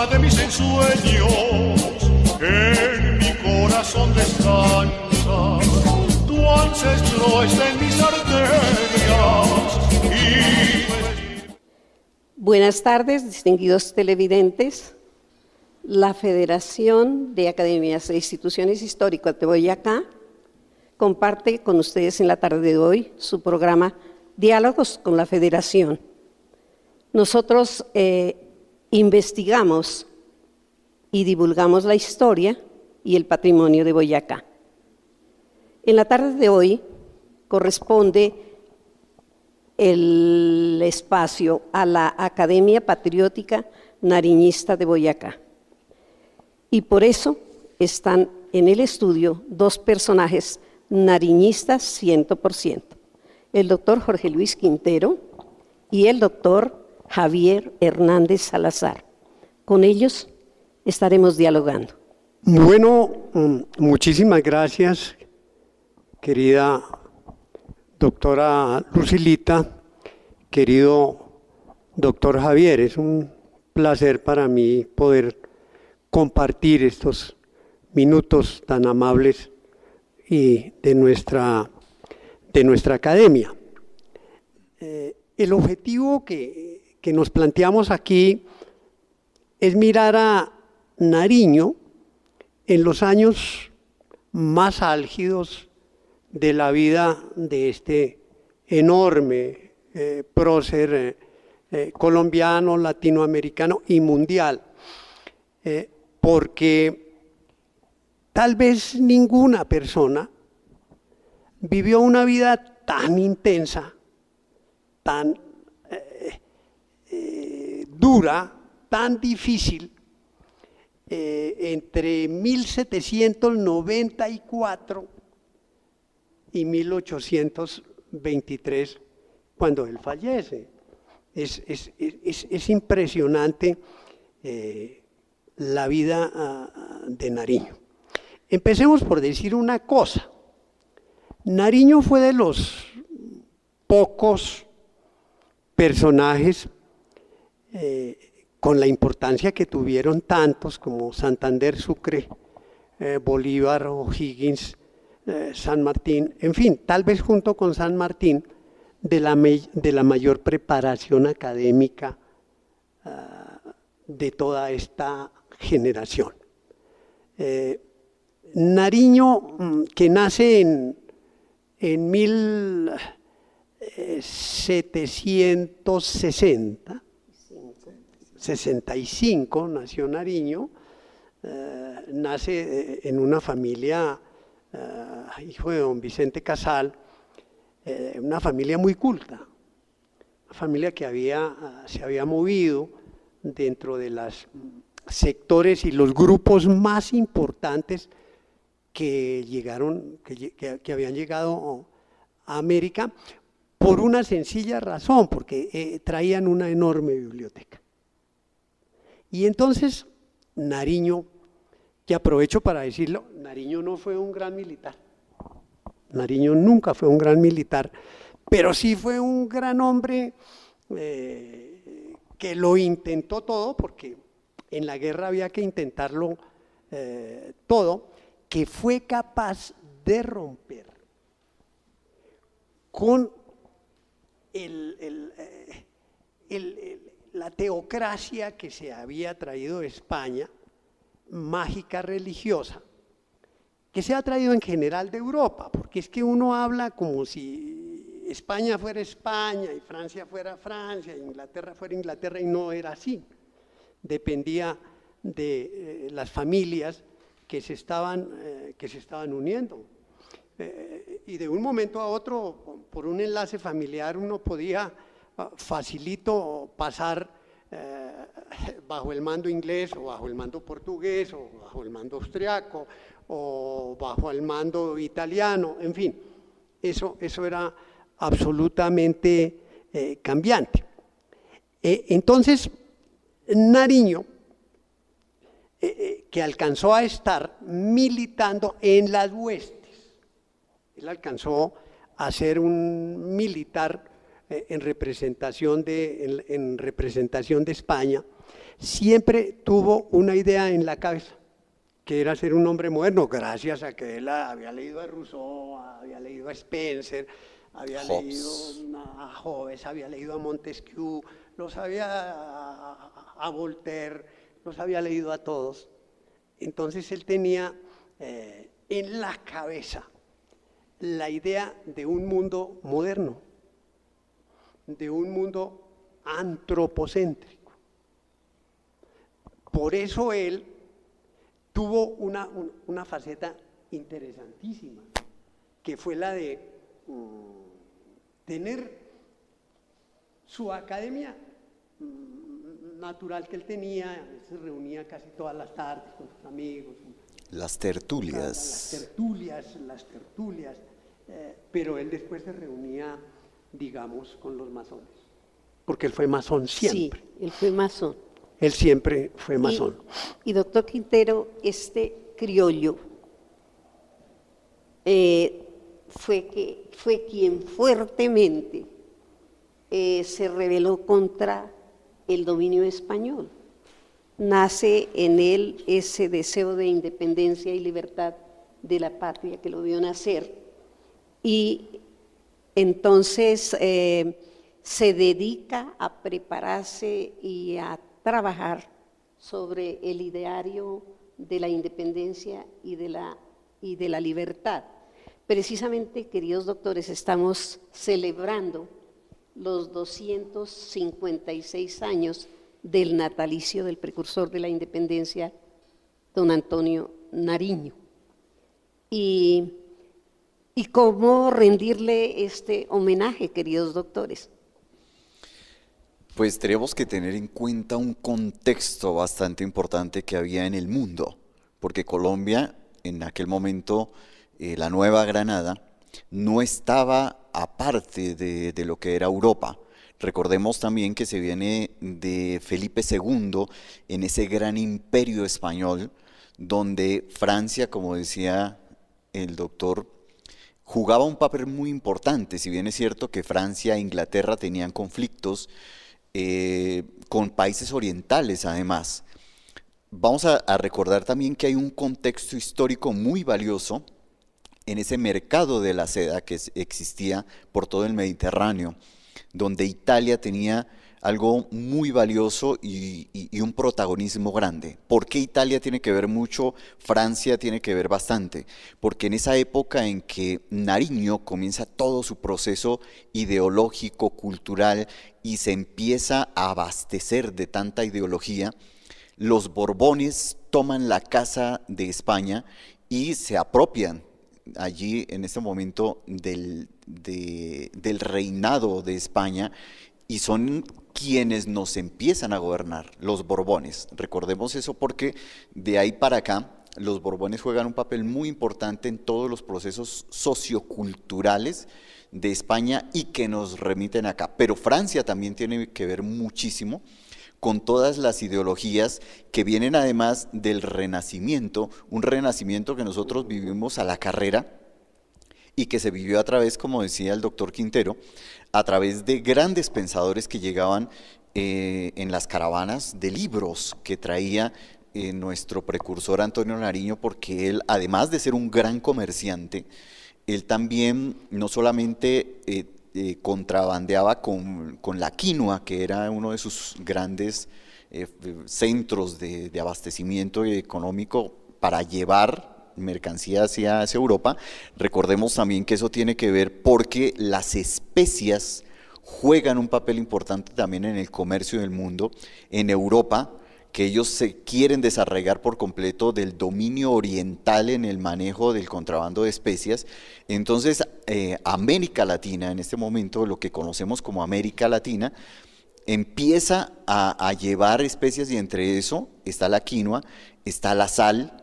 casa de mis ensueños, en mi corazón descansa, tu ancestro está en mis arterias. Buenas tardes, distinguidos televidentes. La Federación de Academias e Instituciones Históricas de Boyacá comparte con ustedes en la tarde de hoy su programa Diálogos con la Federación. Nosotros investigamos y divulgamos la historia y el patrimonio de Boyacá. En la tarde de hoy corresponde el espacio a la Academia Patriótica Nariñista de Boyacá. Y por eso están en el estudio dos personajes nariñistas 100%, el doctor Jorge Luis Quintero y el doctor Javier Hernández Salazar. Con ellos estaremos dialogando. Bueno, muchísimas gracias, querida doctora Lucilita, querido doctor Javier. Es un placer para mí poder compartir estos minutos tan amables y de nuestra academia. El objetivo que nos planteamos aquí es mirar a Nariño en los años más álgidos de la vida de este enorme prócer colombiano, latinoamericano y mundial. Porque tal vez ninguna persona vivió una vida tan intensa, tan dura, tan difícil, entre 1794 y 1823, cuando él fallece. Es impresionante la vida de Nariño. Empecemos por decir una cosa. Nariño fue de los pocos personajes con la importancia que tuvieron tantos como Santander, Sucre, Bolívar, O'Higgins, San Martín, en fin, tal vez junto con San Martín, de la mayor preparación académica de toda esta generación. Nariño, que nace en 1765, nació Nariño, nace en una familia, hijo de don Vicente Casal, una familia muy culta, una familia que se había movido dentro de los sectores y los grupos más importantes que habían llegado a América, por una sencilla razón, porque traían una enorme biblioteca. Y entonces Nariño, que aprovecho para decirlo, Nariño no fue un gran militar. Nariño nunca fue un gran militar, pero sí fue un gran hombre que lo intentó todo, porque en la guerra había que intentarlo todo, que fue capaz de romper con la teocracia que se había traído de España, mágica religiosa, que se ha traído en general de Europa, porque es que uno habla como si España fuera España y Francia fuera Francia, y Inglaterra fuera Inglaterra, y no era así. Dependía de las familias que se estaban uniendo. Y de un momento a otro, por un enlace familiar, uno podía facilito pasar bajo el mando inglés o bajo el mando portugués o bajo el mando austriaco o bajo el mando italiano, en fin, eso era absolutamente cambiante. Entonces, Nariño, que alcanzó a estar militando en las huestes, él alcanzó a ser un militar en representación en representación de España, siempre tuvo una idea en la cabeza, que era ser un hombre moderno, gracias a que él había leído a Rousseau, había leído a Spencer, había leído a Hobbes, había leído a Montesquieu, los había a Voltaire, los había leído a todos. Entonces él tenía en la cabeza la idea de un mundo moderno, de un mundo antropocéntrico. Por eso él tuvo una faceta interesantísima, que fue la de tener su academia natural que él tenía, se reunía casi todas las tardes con sus amigos. Las tertulias. Las tertulias, pero él después se reunía, digamos, con los masones, porque él fue masón siempre. Sí, él fue masón. Él siempre fue masón. Y doctor Quintero, este criollo fue quien fuertemente se rebeló contra el dominio español. Nace en él ese deseo de independencia y libertad de la patria que lo vio nacer, y entonces se dedica a prepararse y a trabajar sobre el ideario de la independencia y de la libertad. Precisamente, queridos doctores, estamos celebrando los 256 años del natalicio del precursor de la independencia, don Antonio Nariño. Y cómo rendirle este homenaje, queridos doctores. Pues tenemos que tener en cuenta un contexto bastante importante que había en el mundo, porque Colombia, en aquel momento, la Nueva Granada, no estaba aparte de lo que era Europa. Recordemos también que se viene de Felipe II en ese gran imperio español, donde Francia, como decía el doctor, jugaba un papel muy importante. Si bien es cierto que Francia e Inglaterra tenían conflictos con países orientales además. Vamos a recordar también que hay un contexto histórico muy valioso en ese mercado de la seda que existía por todo el Mediterráneo, donde Italia tenía algo muy valioso y un protagonismo grande. ¿Por qué Italia tiene que ver mucho? Francia tiene que ver bastante, porque en esa época en que Nariño comienza todo su proceso ideológico, cultural, y se empieza a abastecer de tanta ideología, los Borbones toman la casa de España y se apropian allí en este momento del reinado de España, y son quienes nos empiezan a gobernar, los Borbones. Recordemos eso porque de ahí para acá los Borbones juegan un papel muy importante en todos los procesos socioculturales de España y que nos remiten acá. Pero Francia también tiene que ver muchísimo con todas las ideologías que vienen además del Renacimiento, un Renacimiento que nosotros vivimos a la carrera y que se vivió a través, como decía el doctor Quintero, a través de grandes pensadores que llegaban en las caravanas de libros que traía nuestro precursor Antonio Nariño, porque él, además de ser un gran comerciante, él también no solamente contrabandeaba con la quinoa, que era uno de sus grandes centros de abastecimiento económico para llevar mercancía hacia Europa. Recordemos también que eso tiene que ver porque las especias juegan un papel importante también en el comercio del mundo. En Europa, que ellos se quieren desarraigar por completo del dominio oriental en el manejo del contrabando de especias. Entonces, América Latina, en este momento, lo que conocemos como América Latina, empieza a llevar especias, y entre eso está la quinoa, está la sal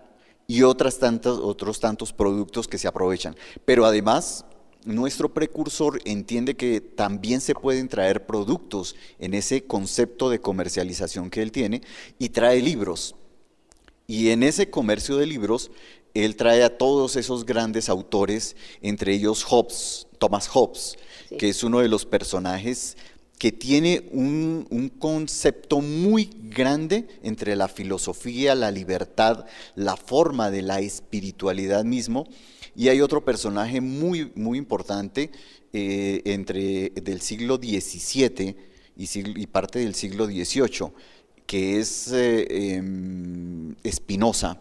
y otros tantos productos que se aprovechan. Pero además, nuestro precursor entiende que también se pueden traer productos en ese concepto de comercialización que él tiene, y trae libros. Y en ese comercio de libros él trae a todos esos grandes autores, entre ellos Thomas Hobbes, sí, que es uno de los personajes que tiene un concepto muy grande entre la filosofía, la libertad, la forma de la espiritualidad mismo. Y hay otro personaje muy, muy importante del siglo XVII y parte del siglo XVIII, que es Spinoza,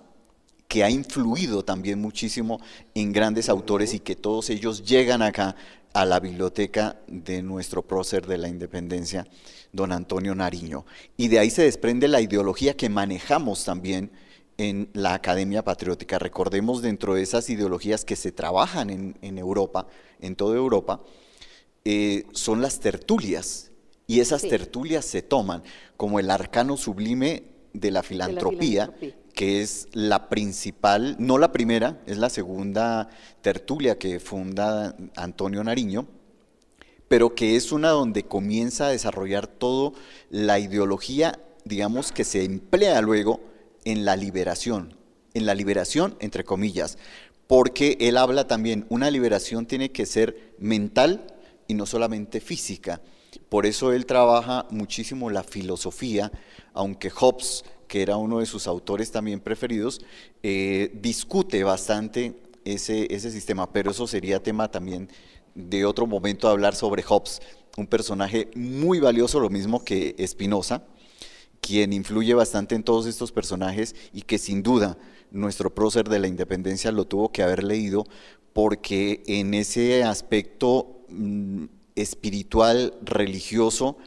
que ha influido también muchísimo en grandes autores y que todos ellos llegan acá a la biblioteca de nuestro prócer de la independencia, don Antonio Nariño. Y de ahí se desprende la ideología que manejamos también en la Academia Patriótica. Recordemos, dentro de esas ideologías que se trabajan en Europa, en toda Europa, son las tertulias, y esas sí, tertulias se toman como el arcano sublime de la filantropía, que es la principal, no la primera, es la segunda tertulia que funda Antonio Nariño, pero que es una donde comienza a desarrollar toda la ideología, digamos, que se emplea luego en la liberación entre comillas, porque él habla también, una liberación tiene que ser mental y no solamente física. Por eso él trabaja muchísimo la filosofía, aunque Hobbes, que era uno de sus autores también preferidos, discute bastante ese sistema, pero eso sería tema también de otro momento, hablar sobre Hobbes, un personaje muy valioso, lo mismo que Spinoza, quien influye bastante en todos estos personajes y que sin duda nuestro prócer de la independencia lo tuvo que haber leído, porque en ese aspecto espiritual, religioso,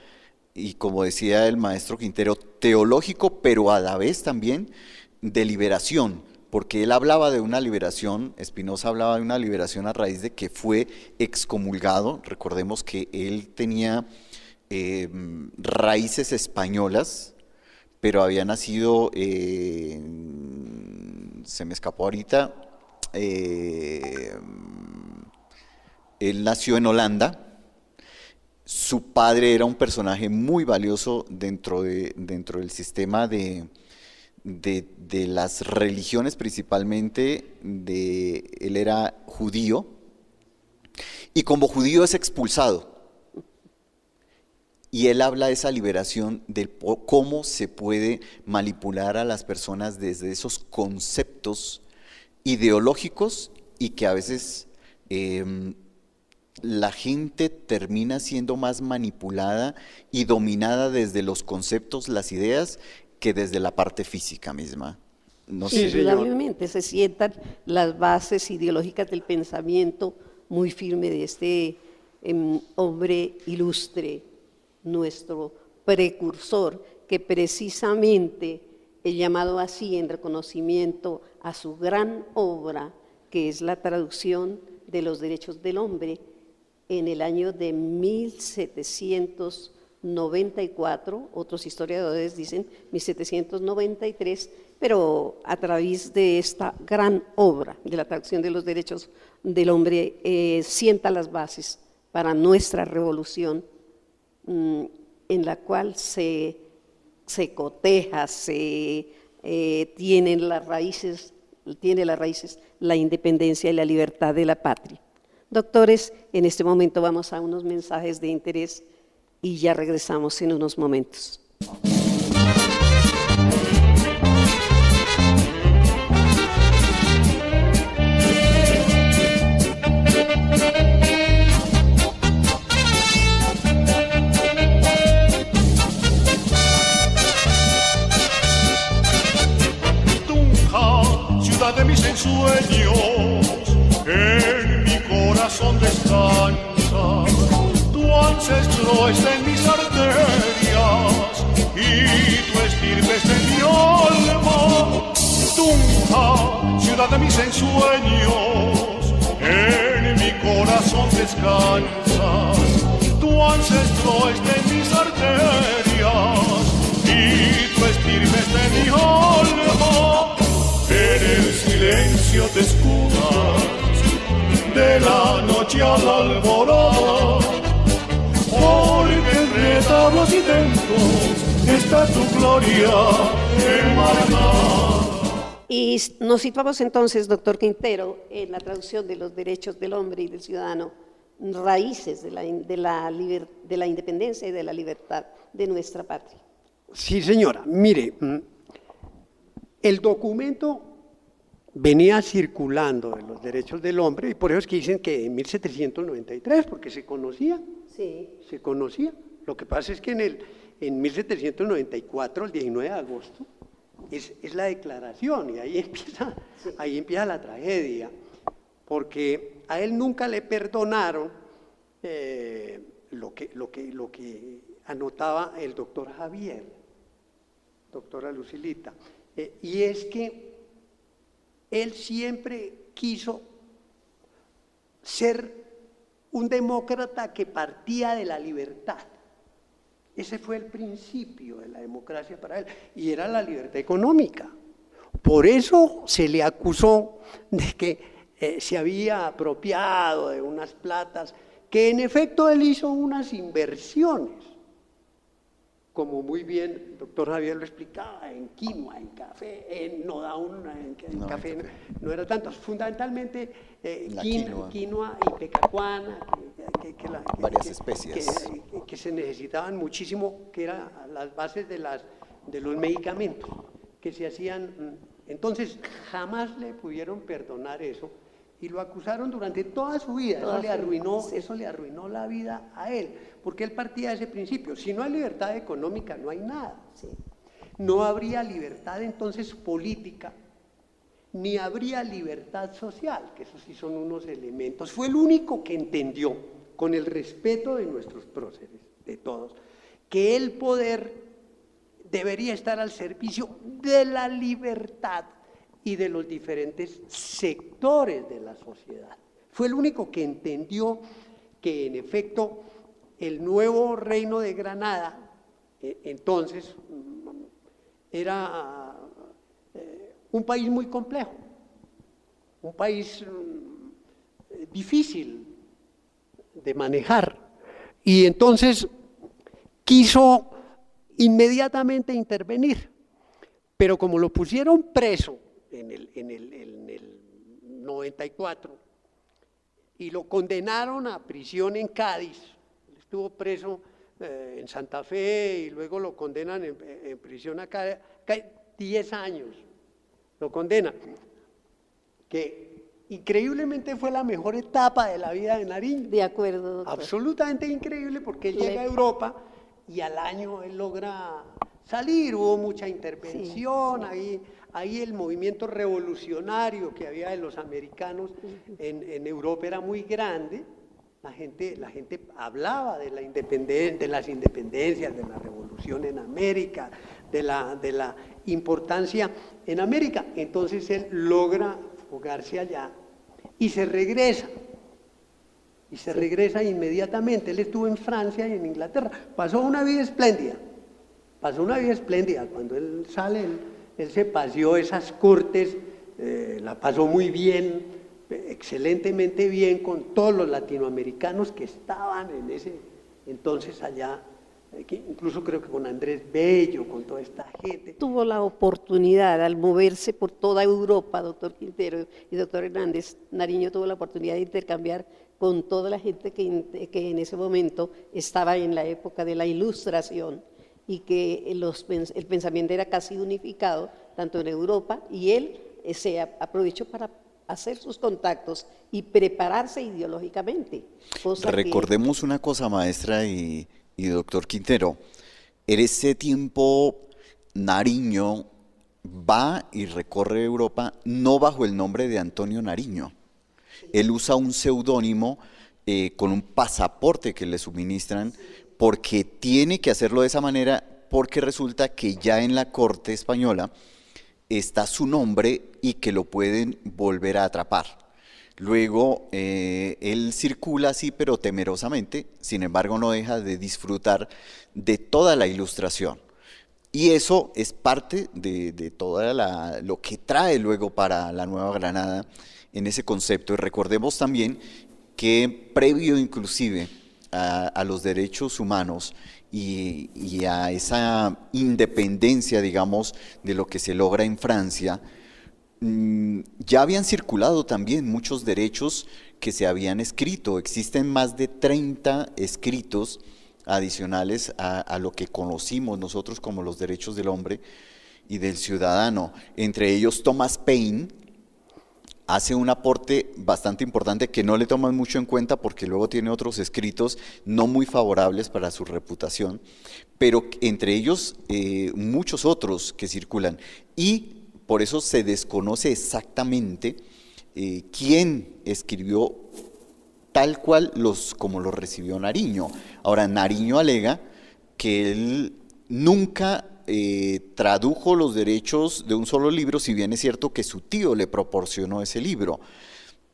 y como decía el maestro Quintero, teológico, pero a la vez también de liberación, porque él hablaba de una liberación, Spinoza hablaba de una liberación a raíz de que fue excomulgado. Recordemos que él tenía raíces españolas, pero había nacido, se me escapó ahorita, él nació en Holanda. Su padre era un personaje muy valioso dentro del sistema de las religiones, principalmente. Él era judío, y como judío es expulsado. Y él habla de esa liberación, de cómo se puede manipular a las personas desde esos conceptos ideológicos, y que a veces la gente termina siendo más manipulada y dominada desde los conceptos, las ideas, que desde la parte física misma. No sé. Indudablemente se sientan las bases ideológicas del pensamiento muy firme de este hombre ilustre, nuestro precursor, que precisamente es llamado así en reconocimiento a su gran obra, que es la traducción de los derechos del hombre, en el año de 1794, otros historiadores dicen 1793, pero a través de esta gran obra de la traducción de los derechos del hombre, sienta las bases para nuestra revolución, en la cual se coteja, tiene las raíces la independencia y la libertad de la patria. Doctores, en este momento vamos a unos mensajes de interés y ya regresamos en unos momentos. Tunja, ciudad de mis ensueños, en mi corazón descansa, tu ancestro está en mis arterias y tu estirpe está en mi alma. Tunja, ciudad de mis ensueños, en mi corazón descansa, tu ancestro está en mis arterias y tu estirpe está en mi alma. En el silencio te escudas de la noche a la alborada, porque en retablos y templos está tu gloria enmarcada. Y nos situamos entonces, doctor Quintero, en la traducción de los derechos del hombre y del ciudadano, raíces de la independencia y de la libertad de nuestra patria. Sí, señora. Mire, el documento venía circulando de los derechos del hombre, y por eso es que dicen que en 1793, porque se conocía. Sí. Se conocía. Lo que pasa es que en 1794, el 19 de agosto, es la declaración, y ahí empieza la tragedia, porque a él nunca le perdonaron lo que anotaba el doctor Javier, doctora Lucilita, y es que él siempre quiso ser un demócrata que partía de la libertad. Ese fue el principio de la democracia para él, y era la libertad económica. Por eso se le acusó de que se había apropiado de unas platas, que en efecto él hizo unas inversiones, como muy bien el doctor Javier lo explicaba, en quinoa, en café, en café no era tanto, fundamentalmente quinoa y pecacuana, varias especias que se necesitaban muchísimo, que eran las bases de los medicamentos que se hacían. Entonces jamás le pudieron perdonar eso y lo acusaron durante toda su vida. Eso le arruinó la vida a él, porque él partía de ese principio: si no hay libertad económica, no hay nada. Sí. No habría libertad entonces política, ni habría libertad social, que esos sí son unos elementos. Fue el único que entendió, con el respeto de nuestros próceres, de todos, que el poder debería estar al servicio de la libertad y de los diferentes sectores de la sociedad. Fue el único que entendió que en efecto el nuevo reino de Granada entonces era un país muy complejo, un país difícil de manejar, y entonces quiso inmediatamente intervenir, pero como lo pusieron preso en el 94 y lo condenaron a prisión en Cádiz, estuvo preso en Santa Fe y luego lo condenan en prisión acá 10 años, lo condenan, que increíblemente fue la mejor etapa de la vida de Nariño. De acuerdo, doctor. Absolutamente increíble, porque él llega a Europa y al año él logra salir. Hubo mucha intervención, sí. Ahí el movimiento revolucionario que había de los americanos en Europa era muy grande. La gente hablaba de la independencia, de las independencias, de la revolución en América, de la importancia en América. Entonces él logra fugarse allá y se regresa. Y se regresa inmediatamente. Él estuvo en Francia y en Inglaterra. Pasó una vida espléndida. Cuando él sale, él se paseó esas cortes, la pasó muy bien, excelentemente bien, con todos los latinoamericanos que estaban en ese entonces allá, incluso creo que con Andrés Bello, con toda esta gente. Tuvo la oportunidad, al moverse por toda Europa, doctor Quintero y doctor Hernández, Nariño tuvo la oportunidad de intercambiar con toda la gente que en ese momento estaba en la época de la Ilustración, y que el pensamiento era casi unificado, tanto en Europa, y él se aprovechó para hacer sus contactos y prepararse ideológicamente. Recordemos una cosa, maestra y doctor Quintero, en ese tiempo Nariño va y recorre Europa no bajo el nombre de Antonio Nariño. Él usa un seudónimo con un pasaporte que le suministran, porque tiene que hacerlo de esa manera, porque resulta que ya en la corte española está su nombre y que lo pueden volver a atrapar. Luego él circula así, pero temerosamente, sin embargo no deja de disfrutar de toda la Ilustración. Y eso es parte de toda lo que trae luego para la Nueva Granada en ese concepto. Y recordemos también que previo inclusive a los derechos humanos y a esa independencia, digamos, de lo que se logra en Francia, ya habían circulado también muchos derechos que se habían escrito. Existen más de 30 escritos adicionales a lo que conocimos nosotros como los derechos del hombre y del ciudadano. Entre ellos, Thomas Paine hace un aporte bastante importante que no le toman mucho en cuenta porque luego tiene otros escritos no muy favorables para su reputación, pero entre ellos muchos otros que circulan. Y por eso se desconoce exactamente quién escribió tal cual como lo recibió Nariño. Ahora, Nariño alega que él nunca tradujo los derechos de un solo libro, si bien es cierto que su tío le proporcionó ese libro,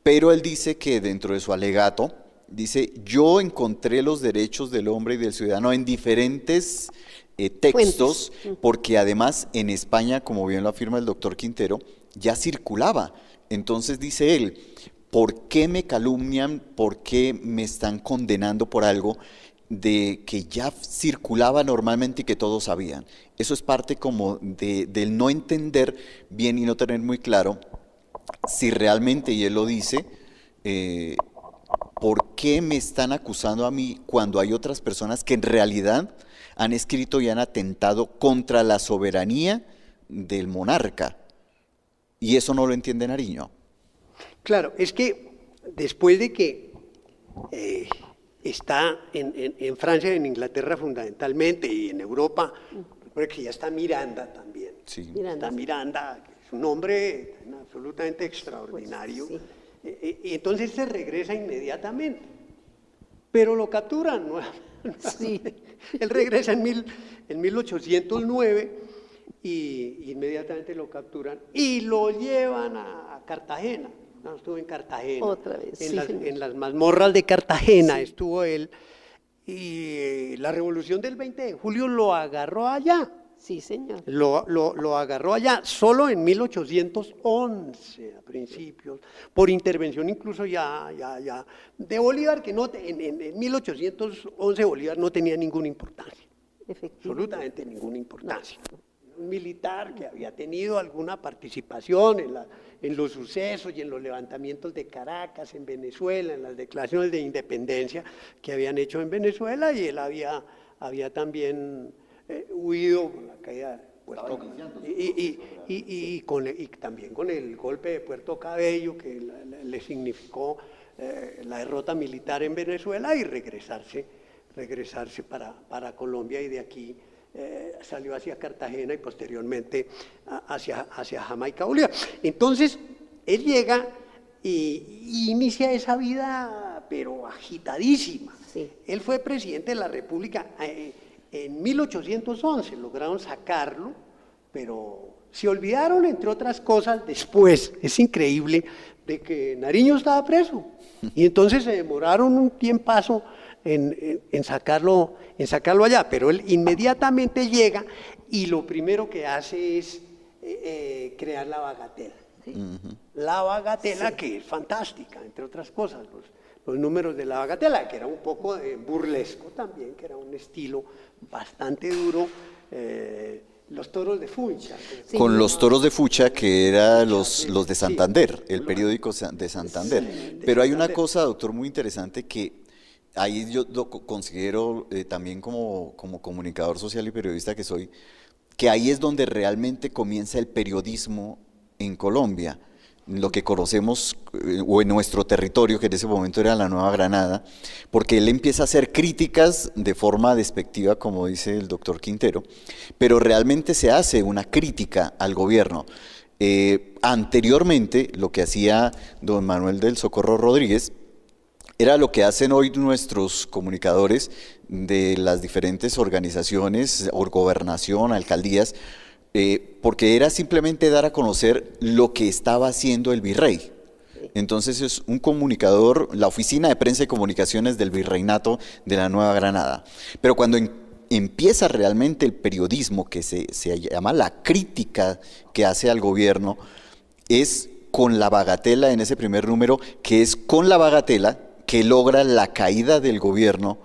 pero él dice que dentro de su alegato, dice, yo encontré los derechos del hombre y del ciudadano en diferentes textos, porque además en España, como bien lo afirma el doctor Quintero, ya circulaba. Entonces dice él, ¿por qué me calumnian? ¿Por qué me están condenando por algo de que ya circulaba normalmente y que todos sabían? Eso es parte como del no entender bien y no tener muy claro si realmente, y él lo dice, ¿por qué me están acusando a mí cuando hay otras personas que en realidad han escrito y han atentado contra la soberanía del monarca? Y eso no lo entiende Nariño. Claro, es que después de que está en Francia, en Inglaterra fundamentalmente y en Europa, recuerda que ya está Miranda también. Sí. Está Miranda, que es un hombre absolutamente extraordinario. Pues, sí. Y entonces se regresa inmediatamente, pero lo capturan nuevamente. Sí. Él regresa en 1809 y inmediatamente lo capturan y lo llevan a Cartagena. No, estuvo en Cartagena. Otra vez, en las mazmorras de Cartagena estuvo él. Y la revolución del 20 de julio lo agarró allá. Sí, señor. Lo agarró allá solo en 1811, a principios, por intervención incluso ya de Bolívar, que no en 1811 Bolívar no tenía ninguna importancia, absolutamente ninguna importancia. Un militar que había tenido alguna participación en los sucesos y en los levantamientos de Caracas, en Venezuela, en las declaraciones de independencia que habían hecho en Venezuela, y él había también huido con la caída de Puerto y también con el golpe de Puerto Cabello, que le significó la derrota militar en Venezuela, y regresarse para Colombia, y de aquí salió hacia Cartagena y posteriormente hacia Jamaica, Bolívar. Entonces, él llega y inicia esa vida, pero agitadísima. Sí. Él fue presidente de la República en 1811, lograron sacarlo, pero se olvidaron, entre otras cosas, después, es increíble, de que Nariño estaba preso. Y entonces se demoraron un tiempazo en sacarlo allá, pero él inmediatamente llega y lo primero que hace es crear la bagatela. ¿Sí? La bagatela, que es fantástica, entre otras cosas, los números de la bagatela, que era un poco burlesco también, que era un estilo bastante duro. Los toros de Fucha. Sí. Con los toros de Fucha, que eran los de Santander, el periódico de Santander. Sí, pero hay una cosa, doctor, muy interesante que ahí yo lo considero también como comunicador social y periodista que soy, que ahí es donde realmente comienza el periodismo en Colombia, lo que conocemos o en nuestro territorio, que en ese momento era la Nueva Granada, porque él empieza a hacer críticas de forma despectiva, como dice el doctor Quintero, pero realmente se hace una crítica al gobierno. Anteriormente, lo que hacía don Manuel del Socorro Rodríguez era lo que hacen hoy nuestros comunicadores de las diferentes organizaciones, o gobernación, alcaldías, porque era simplemente dar a conocer lo que estaba haciendo el virrey. Entonces es un comunicador, la Oficina de Prensa y Comunicaciones del Virreinato de la Nueva Granada. Pero cuando empieza realmente el periodismo, que se llama la crítica que hace al gobierno, es con la bagatela en ese primer número, que es con la bagatela que logra la caída del gobierno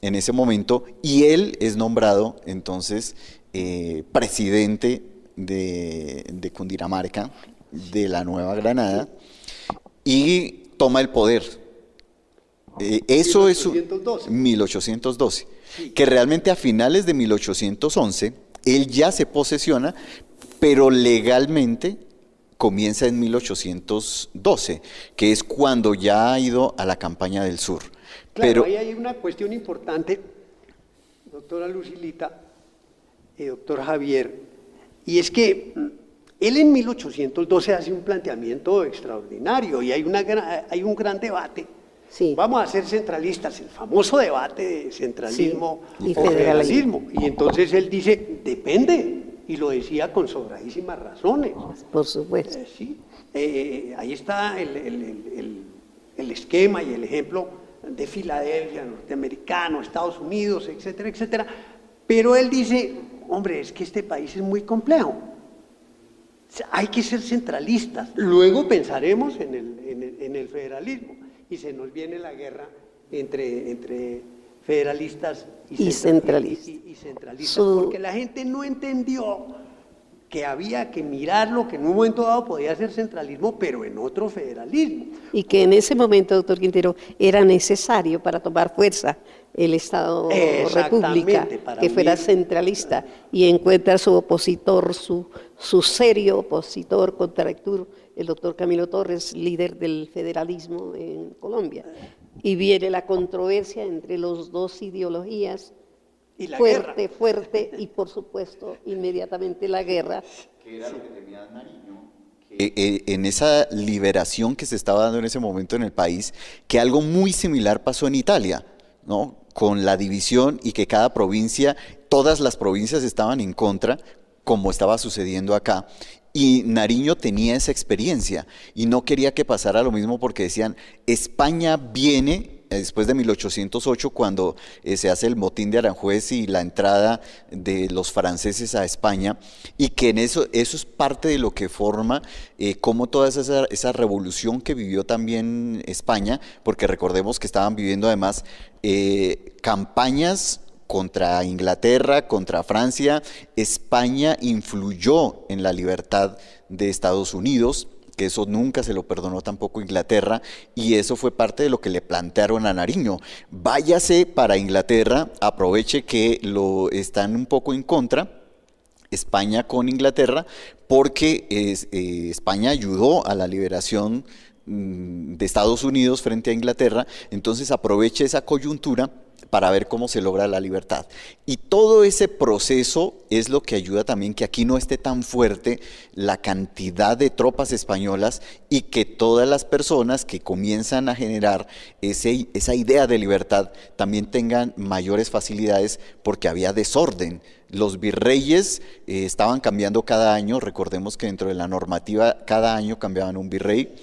en ese momento, y él es nombrado entonces presidente de Cundinamarca, de la Nueva Granada y toma el poder. Eso 1812. es 1812, sí. Que realmente a finales de 1811 él ya se posesiona, pero legalmente comienza en 1812, que es cuando ya ha ido a la campaña del sur. Claro, pero ahí hay una cuestión importante, doctora Lucilita y doctor Javier, y es que él en 1812 hace un planteamiento extraordinario y hay un gran debate. Sí. Vamos a ser centralistas, el famoso debate de centralismo sí, y o federalismo. Y entonces él dice, depende, y lo decía con sobradísimas razones. Por supuesto. Sí. Ahí está el esquema y el ejemplo de Filadelfia, norteamericano, Estados Unidos, etcétera, etcétera. Pero él dice, hombre, es que este país es muy complejo. Hay que ser centralistas. Luego pensaremos en el federalismo. Y se nos viene la guerra entre federalistas y centralistas. Porque la gente no entendió que había que mirarlo, que en un momento dado podía ser centralismo, pero en otro federalismo. Y que en ese momento, doctor Quintero, era necesario para tomar fuerza el Estado República, que fuera centralista, y encuentra su opositor, su serio opositor, contradictor, el doctor Camilo Torres, líder del federalismo en Colombia. Y viene la controversia entre las dos ideologías, y la fuerte, y por supuesto, inmediatamente la guerra. Que era lo que temía Nariño. En esa liberación que se estaba dando en ese momento en el país, que algo muy similar pasó en Italia, ¿no? Con la división y que cada provincia, todas las provincias estaban en contra, como estaba sucediendo acá. Y Nariño tenía esa experiencia y no quería que pasara lo mismo porque decían, España viene después de 1808 cuando se hace el motín de Aranjuez y la entrada de los franceses a España, y que en eso es parte de lo que forma como toda esa revolución que vivió también España, porque recordemos que estaban viviendo además campañas contra Inglaterra, contra Francia. España influyó en la libertad de Estados Unidos, que eso nunca se lo perdonó tampoco Inglaterra, y eso fue parte de lo que le plantearon a Nariño. Váyase para Inglaterra, aproveche que lo están un poco en contra, España con Inglaterra, porque España ayudó a la liberación de Estados Unidos frente a Inglaterra, entonces aproveche esa coyuntura para ver cómo se logra la libertad. Y todo ese proceso es lo que ayuda también que aquí no esté tan fuerte la cantidad de tropas españolas y que todas las personas que comienzan a generar esa idea de libertad también tengan mayores facilidades, porque había desorden. Los virreyes estaban cambiando cada año, recordemos que dentro de la normativa cada año cambiaban un virrey,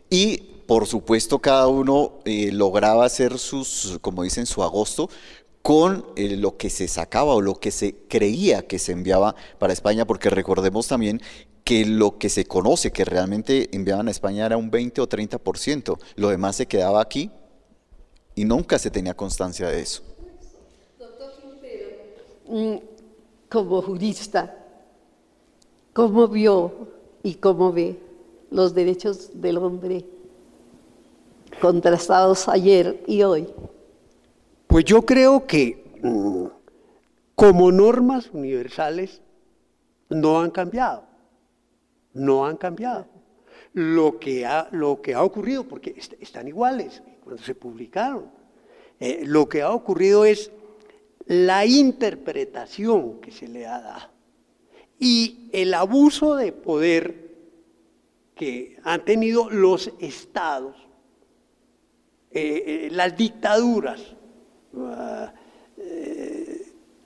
y por supuesto cada uno lograba hacer como dicen, su agosto con lo que se sacaba o lo que se creía que se enviaba para España, porque recordemos también que lo que se conoce que realmente enviaban a España era un 20 o 30%, lo demás se quedaba aquí y nunca se tenía constancia de eso. Doctor Quintero, como jurista, ¿cómo vio y cómo ve los derechos del hombre contrastados ayer y hoy? Pues yo creo que como normas universales no han cambiado, no han cambiado. Lo que ha ocurrido, porque están iguales cuando se publicaron, lo que ha ocurrido es la interpretación que se le ha dado y el abuso de poder que han tenido los estados, las dictaduras.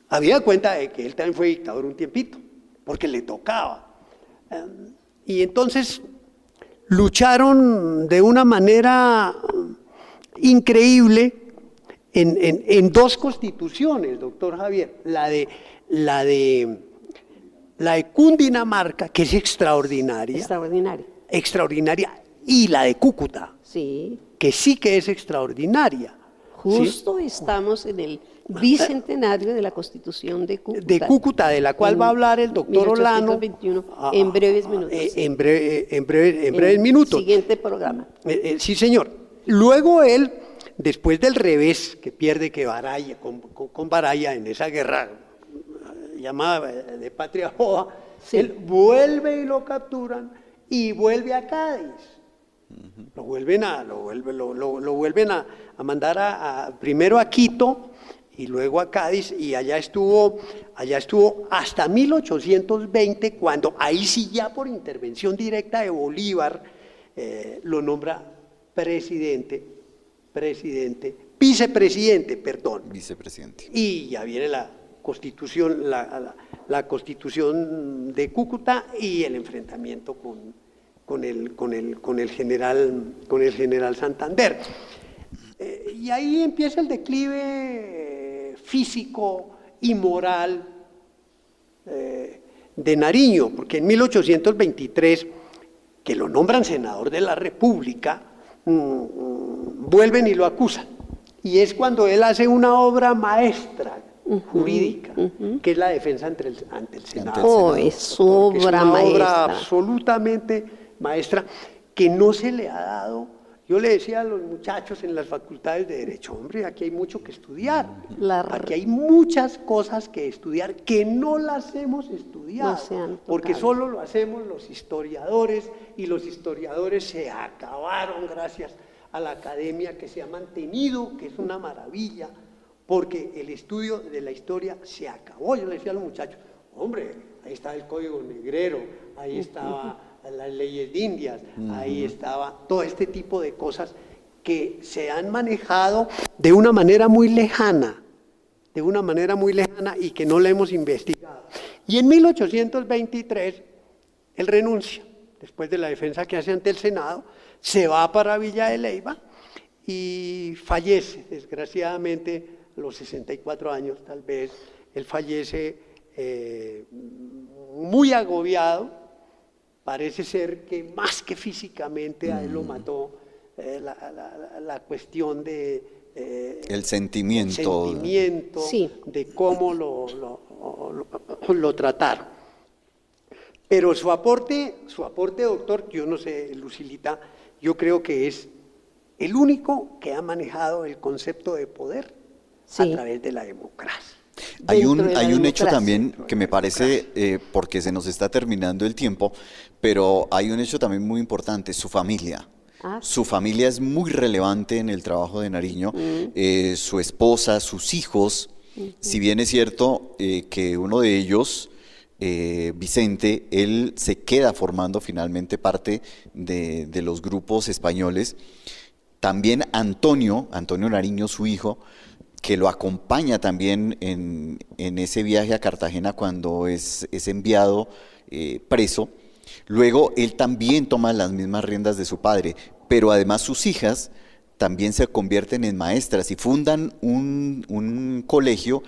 Había cuenta de que él también fue dictador un tiempito, porque le tocaba. Y entonces lucharon de una manera increíble en dos constituciones, doctor Javier, la de Cundinamarca, que es extraordinaria, y la de Cúcuta, sí, que sí que es extraordinaria. Justo ¿sí? estamos en el bicentenario de la Constitución de Cúcuta. De Cúcuta, de la cual va a hablar el doctor Olano. 1821, en breves minutos. En breves minutos. Siguiente programa. Sí, señor. Luego él, después del revés que pierde que Baraya, con Baraya en esa guerra llamada de Patria Joa, sí, él vuelve y lo capturan y vuelve a Cádiz. Lo vuelven a mandar primero a Quito y luego a Cádiz, y allá estuvo hasta 1820, cuando ahí sí ya por intervención directa de Bolívar lo nombra vicepresidente. Y ya viene la Constitución, la Constitución de Cúcuta y el enfrentamiento con el general Santander. Y ahí empieza el declive físico y moral de Nariño, porque en 1823, que lo nombran senador de la República, vuelven y lo acusan. Y es cuando él hace una obra maestra jurídica, que es la defensa ante el Senado. Es obra maestra. Una obra absolutamente maestra que no se le ha dado. Yo le decía a los muchachos en las facultades de Derecho, hombre, aquí hay mucho que estudiar. Aquí hay muchas cosas que estudiar que no las hemos estudiado, porque solo lo hacemos los historiadores, y los historiadores se acabaron gracias a la academia que se ha mantenido, que es una maravilla, porque el estudio de la historia se acabó. Yo le decía a los muchachos, hombre, ahí está el Código Negrero, ahí estaba las leyes de Indias, ahí estaba todo este tipo de cosas que se han manejado de una manera muy lejana, y que no la hemos investigado. Y en 1823 él renuncia, después de la defensa que hace ante el Senado, se va para Villa de Leyva y fallece, desgraciadamente, a los 64 años tal vez. Él fallece muy agobiado. Parece ser que más que físicamente a él lo mató la cuestión de el sentimiento sí, de cómo lo trataron. Pero su aporte, doctor, yo no sé, Lucilita, yo creo que es el único que ha manejado el concepto de poder a través de la democracia. Hay un hecho también que me parece, porque se nos está terminando el tiempo, pero hay un hecho también muy importante, su familia. Su familia es muy relevante en el trabajo de Nariño, su esposa, sus hijos, si bien es cierto que uno de ellos, Vicente, él se queda formando finalmente parte de los grupos españoles. También Antonio Nariño, su hijo, que lo acompaña también en ese viaje a Cartagena cuando es enviado preso. Luego él también toma las mismas riendas de su padre, pero además sus hijas también se convierten en maestras y fundan un colegio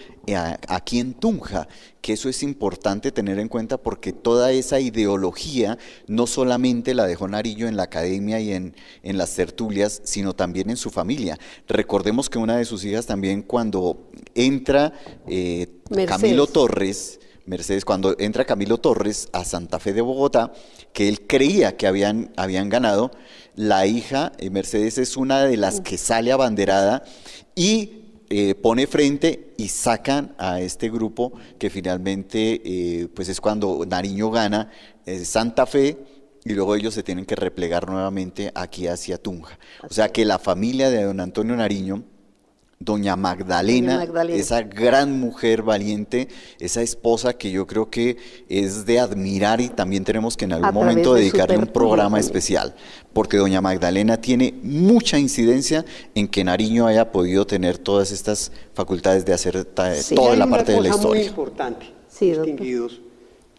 aquí en Tunja, que eso es importante tener en cuenta porque toda esa ideología no solamente la dejó Nariño en la academia y en las tertulias, sino también en su familia. Recordemos que una de sus hijas también cuando entra cuando entra Camilo Torres a Santa Fe de Bogotá, que él creía que habían ganado, la hija Mercedes es una de las que sale abanderada y pone frente y sacan a este grupo que finalmente pues es cuando Nariño gana Santa Fe y luego ellos se tienen que replegar nuevamente aquí hacia Tunja. O sea que la familia de don Antonio Nariño, Doña Magdalena, esa gran mujer valiente, esa esposa que yo creo que es de admirar y también tenemos que en algún momento dedicarle un programa especial, porque Doña Magdalena tiene mucha incidencia en que Nariño haya podido tener todas estas facultades de hacer toda la parte de la historia. Muy importante, distinguidos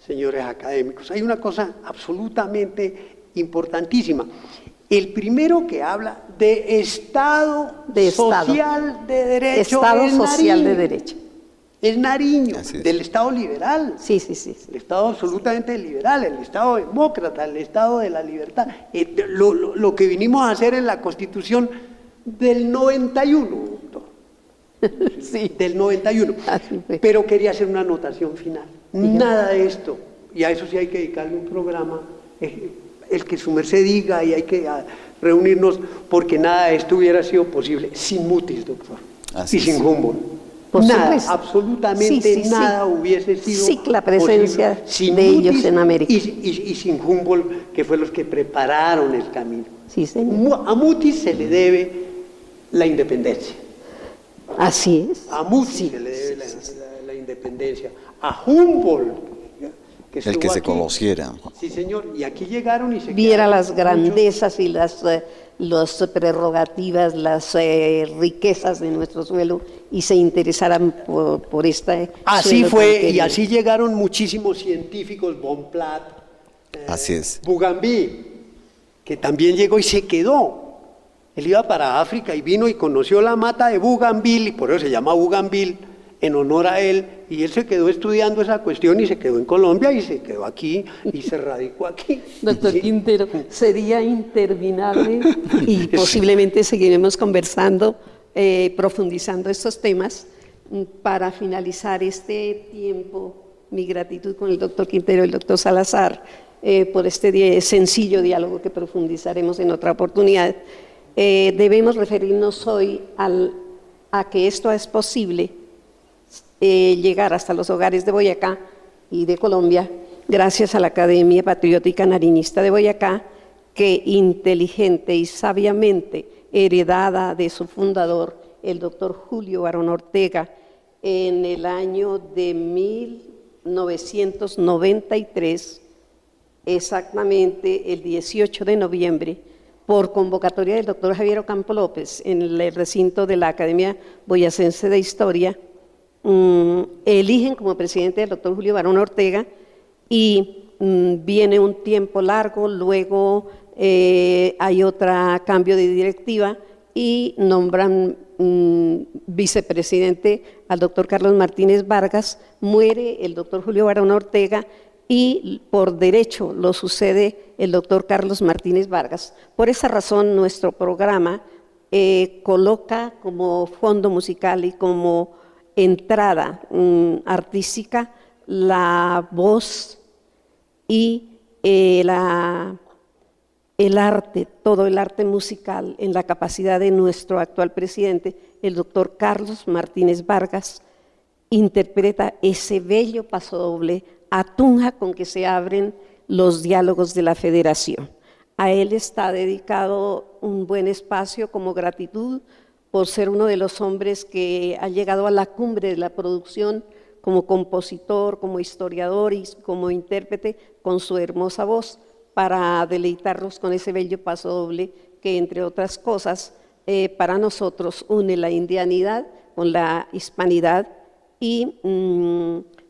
señores académicos, hay una cosa absolutamente importantísima. El primero que habla de Estado social de derecho. Estado social de derecho. Es Nariño, del Estado liberal. Sí. El Estado absolutamente liberal, el Estado demócrata, el Estado de la libertad. Lo que vinimos a hacer en la Constitución del 91, doctor. Sí. Del 91. Así fue. Pero quería hacer una anotación final. Nada de esto, y a eso sí hay que dedicarle un programa, el que su merced diga, y hay que reunirnos, porque nada de esto hubiera sido posible sin Mutis, doctor, Así y sin es. Humboldt. Por Nada, supuesto. absolutamente Sí, sí, nada sí. hubiese sido Sí, la presencia posible sin de ellos Mutis en América. y sin Humboldt, que fue los que prepararon el camino. Sí, señor. A Mutis se le debe la independencia. Así es. A Mutis Sí, se le debe la independencia. A Humboldt, que El que estuvo se aquí. conociera. Sí, señor. Y aquí llegaron y se Viera quedaron las muchos. grandezas y las prerrogativas, las riquezas de nuestro suelo y se interesaran por esta. Así fue, y así llegaron muchísimos científicos, Bonpland, Así es. Bougainville, que también llegó y se quedó. Él iba para África y vino y conoció la mata de Bougainville, y por eso se llama Bougainville, en honor a él, y él se quedó estudiando esa cuestión y se quedó en Colombia y se quedó aquí y se radicó aquí. Doctor Sí. Quintero, sería interminable y posiblemente seguiremos conversando, profundizando estos temas. Para finalizar este tiempo, mi gratitud con el doctor Quintero y el doctor Salazar por este sencillo diálogo que profundizaremos en otra oportunidad. Debemos referirnos hoy a que esto es posible llegar hasta los hogares de Boyacá y de Colombia, gracias a la Academia Patriótica Nariñista de Boyacá, que inteligente y sabiamente heredada de su fundador, el doctor Julio Barón Ortega, en el año de 1993, exactamente el 18 de noviembre, por convocatoria del doctor Javier Ocampo López, en el recinto de la Academia Boyacense de Historia, eligen como presidente del doctor Julio Barón Ortega y viene un tiempo largo, luego hay otro cambio de directiva y nombran vicepresidente al doctor Carlos Martínez Vargas, muere el doctor Julio Barón Ortega y por derecho lo sucede el doctor Carlos Martínez Vargas. Por esa razón nuestro programa coloca como fondo musical y como entrada artística la voz y el arte, todo el arte musical en la capacidad de nuestro actual presidente, el doctor Carlos Martínez Vargas, interpreta ese bello pasodoble a tunja con que se abren los diálogos de la Federación. A él está dedicado un buen espacio como gratitud por ser uno de los hombres que ha llegado a la cumbre de la producción como compositor, como historiador y como intérprete con su hermosa voz para deleitarnos con ese bello pasodoble que, entre otras cosas, para nosotros une la indianidad con la hispanidad y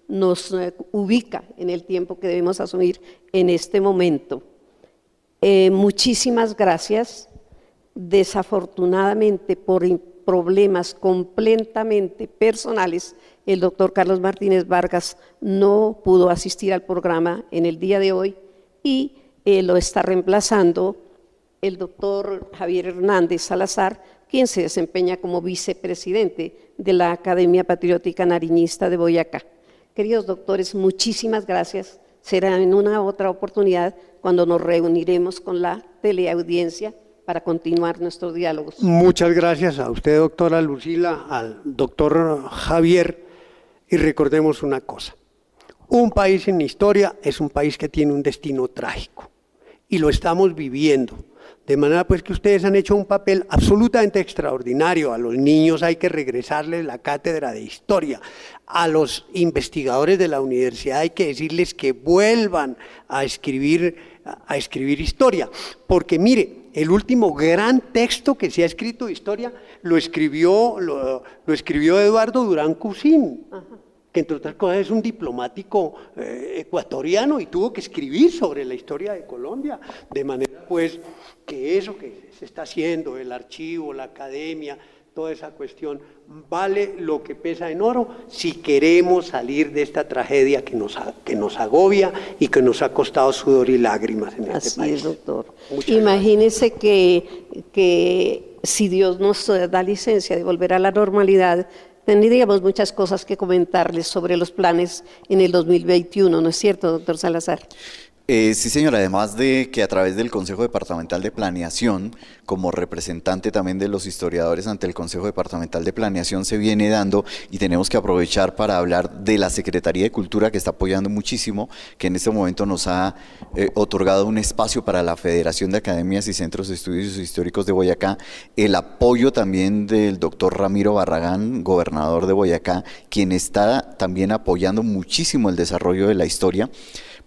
nos ubica en el tiempo que debemos asumir en este momento. Muchísimas gracias. Desafortunadamente, por problemas completamente personales, el doctor Carlos Martínez Vargas no pudo asistir al programa en el día de hoy y lo está reemplazando el doctor Javier Hernández Salazar, quien se desempeña como vicepresidente de la Academia Patriótica Nariñista de Boyacá. Queridos doctores, muchísimas gracias. Será en una otra oportunidad cuando nos reuniremos con la teleaudiencia para continuar nuestros diálogos. Muchas gracias a usted, doctora Lucila, al doctor Javier, y recordemos una cosa. Un país sin historia es un país que tiene un destino trágico, y lo estamos viviendo. De manera pues que ustedes han hecho un papel absolutamente extraordinario. A los niños hay que regresarles la cátedra de historia. A los investigadores de la universidad hay que decirles que vuelvan a escribir historia. Porque mire, el último gran texto que se ha escrito de historia lo escribió Eduardo Durán Cusín, que entre otras cosas es un diplomático ecuatoriano y tuvo que escribir sobre la historia de Colombia, de manera pues que eso que se está haciendo, el archivo, la academia, toda esa cuestión, vale lo que pesa en oro si queremos salir de esta tragedia que nos agobia y que nos ha costado sudor y lágrimas en este país. Así es, doctor. Muchas Imagínese que si Dios nos da licencia de volver a la normalidad, tendríamos muchas cosas que comentarles sobre los planes en el 2021, ¿no es cierto, doctor Salazar? Sí, señora, además de que a través del Consejo Departamental de Planeación, como representante también de los historiadores ante el Consejo Departamental de Planeación, se viene dando, y tenemos que aprovechar para hablar de la Secretaría de Cultura, que está apoyando muchísimo, que en este momento nos ha otorgado un espacio para la Federación de Academias y Centros de Estudios Históricos de Boyacá, el apoyo también del doctor Ramiro Barragán, gobernador de Boyacá, quien está también apoyando muchísimo el desarrollo de la historia,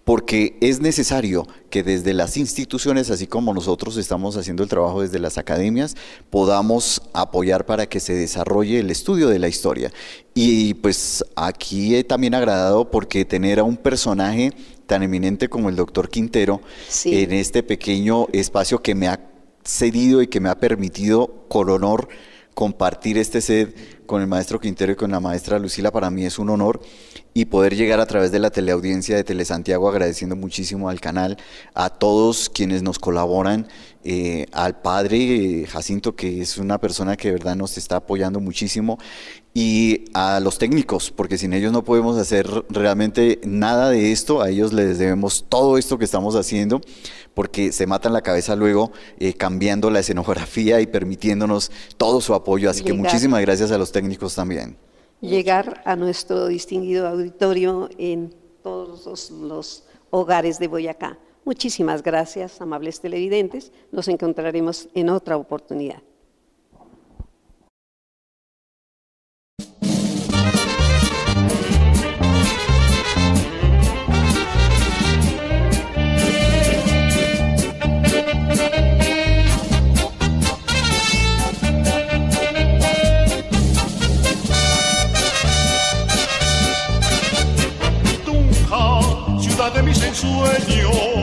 porque es necesario que desde las instituciones, así como nosotros estamos haciendo el trabajo desde las academias, podamos apoyar para que se desarrolle el estudio de la historia. Y pues aquí he también agradado porque tener a un personaje tan eminente como el doctor Quintero Sí. en este pequeño espacio que me ha cedido y que me ha permitido con honor compartir este set con el maestro Quintero y con la maestra Lucila, para mí es un honor, y poder llegar a través de la teleaudiencia de Telesantiago, agradeciendo muchísimo al canal, a todos quienes nos colaboran, al padre Jacinto, que es una persona que de verdad nos está apoyando muchísimo, y a los técnicos, porque sin ellos no podemos hacer realmente nada de esto, a ellos les debemos todo esto que estamos haciendo, porque se matan la cabeza luego cambiando la escenografía y permitiéndonos todo su apoyo, así que muchísimas gracias a los técnicos también. Llegar a nuestro distinguido auditorio en todos los hogares de Boyacá. Muchísimas gracias, amables televidentes. Nos encontraremos en otra oportunidad. Tunja, ciudad de mis ensueños.